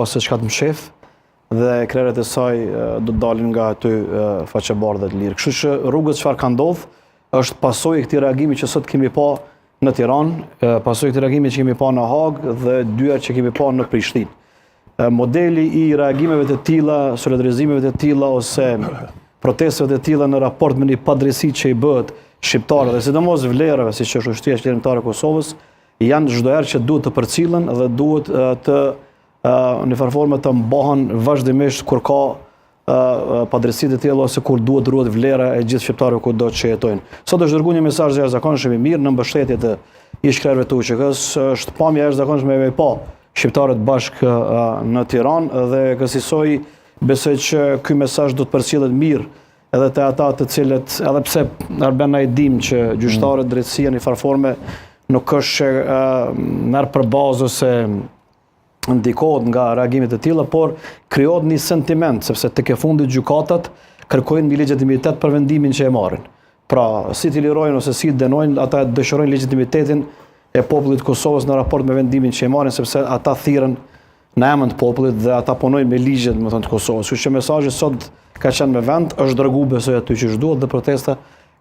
ose çka të mshef dhe krerët e saj do të dalin nga aty faqebardhë të lirë. Kështu që rrugët çfarë ka ndodhur është pasojë e këtij reagimi që sot kemi pa në Tiranë, pasojë e këtij reagimi që kemi pa në Hagë dhe dyert që kemi pa në Prishtinë. Modeli i reagimeve të tilla, solidarizimeve të tilla ose protesteve të tilla në raport me një padrejësi që i bëhet shqiptarëve dhe sidomos vlerave, siç është ushtria qeveritare e Kosovës, janë çdo herë që duhet të përcillen dhe duhet të në farforme të mbahen vazhdimisht kur ka padrejësi të tilla ose kur duhet ruhet vlera e gjithë shqiptarëve kudo që jetojnë. Sot është dërguar një mesazh jashtëzakonshëm i mirë në mbështetje të ish-krerëve të UÇK-s, është pamje jashtëzakonshme me pa shqiptarët bashkë në Tiranë dhe kësaj besoj që ky mesazh do të përcjellet mirë edhe te ata të cilët, edhe pse Arben na i dim që gjyqtarët drejtësia në farforme nuk është që merr përbazë ose ndikohet nga reagimet e tilla, por krijohet një sentiment, sepse tek e fundit gjykatat kërkojnë një legitimitet për vendimin që e marrin. Pra, si t'i lirojnë ose si dënojnë, ata dëshirojnë legitimitetin e popullit Kosovës në raport me vendimin që e marrin, sepse ata thirrën në emër të popullit dhe ata punojnë me ligjet, më thënë, të Kosovës. Kështu që mesazhi sot ka qenë me vend, është dërguar besoj aty që duhet dhe protesta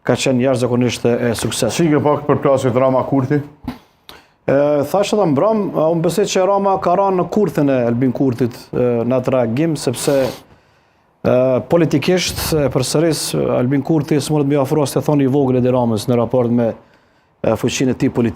ka qenë jashtëzakonisht e suksesshme. Si ke pak për plasjet Rama Kurti? Thash edhe mbram, unë besoj që Rama ka rënë në kurthin e Albin Kurtit në atë reagim, sepse politikisht, përsëris, Albin Kurti s'mund të më ofrojë të thonë i vogël e Ramës në raport me fuqinë e tij politike.